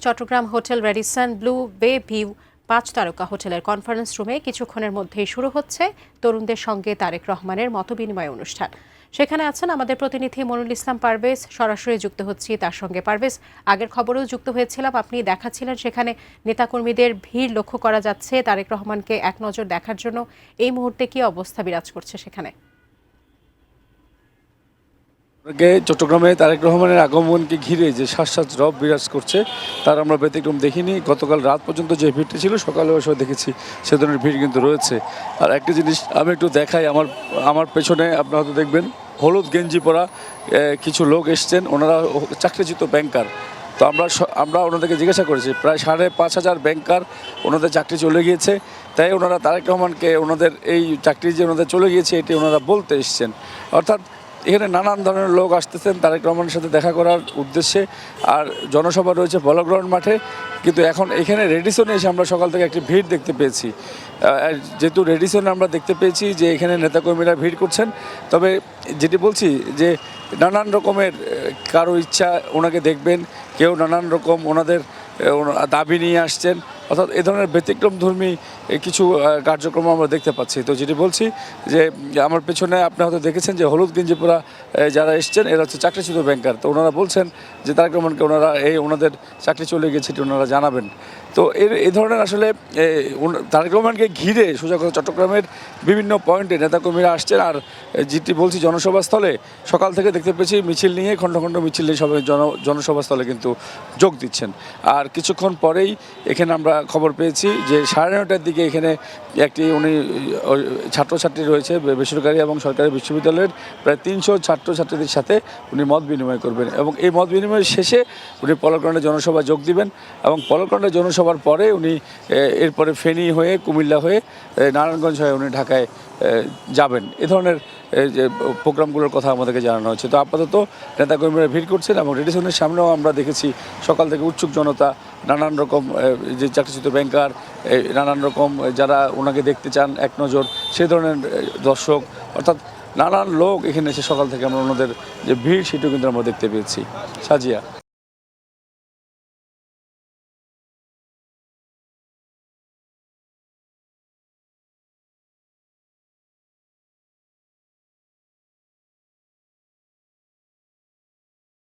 Chittagong hotel Radisson blue বে view ৫ তারকা হোটেলের কনফারেন্স রুমে কিছুক্ষণের মধ্যেই শুরু হচ্ছে তরুণদের সঙ্গে তারেক রহমানের মতবিনিময় অনুষ্ঠান। সেখানে আছেন আমাদের প্রতিনিধি মনুল ইসলাম পারভেজ। সরাসরি যুক্ত হচ্ছি তার সঙ্গে। পারভেজ, আগের খবরেও যুক্ত হয়েছিলাম, আপনি দেখাচ্ছিলেন সেখানে নেতাকর্মীদের ভিড় লক্ষ্য করা যাচ্ছে তারেক রহমানকে এক নজর দেখার জন্য। এই মুহূর্তে কি অবস্থা বিরাজ করছে সেখানে? চট্টগ্রামে তারেক রহমানের আগমনকে ঘিরে যে শ্বাস রব বিরাজ করছে তার আমরা ব্যতিক্রম দেখিনি। গতকাল রাত পর্যন্ত যে ভিড়টি ছিল সকালেও এসে দেখেছি সে ধরনের ভিড় কিন্তু রয়েছে। আর একটা জিনিস আমি একটু দেখাই, আমার পেছনে আপনারা হয়তো দেখবেন হলুদ গেঞ্জি পরা কিছু লোক এসছেন, ওনারা চাকরিচ্যুত ব্যাংকার। তো আমরা ওনাদেরকে জিজ্ঞাসা করেছি, প্রায় 5,500 ব্যাংকার ওনাদের চাকরি চলে গিয়েছে, তাই ওনারা তারেক রহমানকে ওনাদের এই চাকরি যে ওনাদের চলে গিয়েছে এটি ওনারা বলতে এসছেন। অর্থাৎ এখানে নানান ধরনের লোক আসতেছেন তারেক রহমানের সাথে দেখা করার উদ্দেশ্যে। আর জনসভা রয়েছে পলোগ্রাউন্ড মাঠে, কিন্তু এখন এখানে রেডিসনে এসে আমরা সকাল থেকে একটি ভিড় দেখতে পেয়েছি। যেহেতু রেডিসনে আমরা দেখতে পেয়েছি যে এখানে নেতাকর্মীরা ভিড় করছেন, তবে যেটি বলছি যে নানান রকমের কারো ইচ্ছা ওনাকে দেখবেন, কেউ নানান রকম ওনাদের দাবি নিয়ে আসছেন। অর্থাৎ এ ধরনের ব্যতিক্রমধর্মী কিছু কার্যক্রম আমরা দেখতে পাচ্ছি। তো যেটি বলছি যে আমার পেছনে আপনি হয়তো দেখেছেন যে হলুদ গেঞ্জি পরা যারা এসছেন এরা হচ্ছে চাকরিচ্যুত ব্যাংকার। তো ওনারা বলছেন যে তারেক রহমানকে ওনারা ওনাদের চাকরি চলে গেছে এটি ওনারা জানাবেন। তো এই ধরনের আসলে তারেক রহমানকে ঘিরে সোজা কথা চট্টগ্রামের বিভিন্ন পয়েন্টে নেতাকর্মীরা আসছেন। আর যেটি বলছি জনসভাস্থলে সকাল থেকে দেখতে পেয়েছি মিছিল নিয়ে খণ্ড খণ্ড মিছিল নিয়ে সবাই জনসভাস্থলে কিন্তু যোগ দিচ্ছেন। আর কিছুক্ষণ পরেই এখানে আমরা খবর পেয়েছি যে 9:30টার দিকে এখানে একটি উনি ছাত্রছাত্রী রয়েছে বেসরকারি এবং সরকারি বিশ্ববিদ্যালয়ের প্রায় 300 ছাত্রছাত্রীদের সাথে উনি মত বিনিময় করবেন এবং এই মত বিনিময়ের শেষে উনি পলকগ্রাউন্ডে জনসভা যোগ দিবেন এবং পলকগ্রাউন্ডে জনসভার পরে উনি এরপরে ফেনী হয়ে কুমিল্লা হয়ে নারায়ণগঞ্জ হয়ে উনি ঢাকায় যাবেন। এ ধরনের যে প্রোগ্রামগুলোর কথা আমাদেরকে জানানো হয়েছে। তো আপাতত নেতাকর্মীরা ভিড় করছেন এবং রেডিসনের সামনেও আমরা দেখেছি সকাল থেকে উৎসুক জনতা, নানান রকম যে চাকরিচ্যুত ব্যাংকার, নানান রকম যারা ওনাকে দেখতে চান এক নজর সে ধরনের দর্শক, অর্থাৎ নানান লোক এখানে এসে সকাল থেকে আমরা ওনাদের যে ভিড় সেটিও কিন্তু আমরা দেখতে পেয়েছি। সাজিয়া।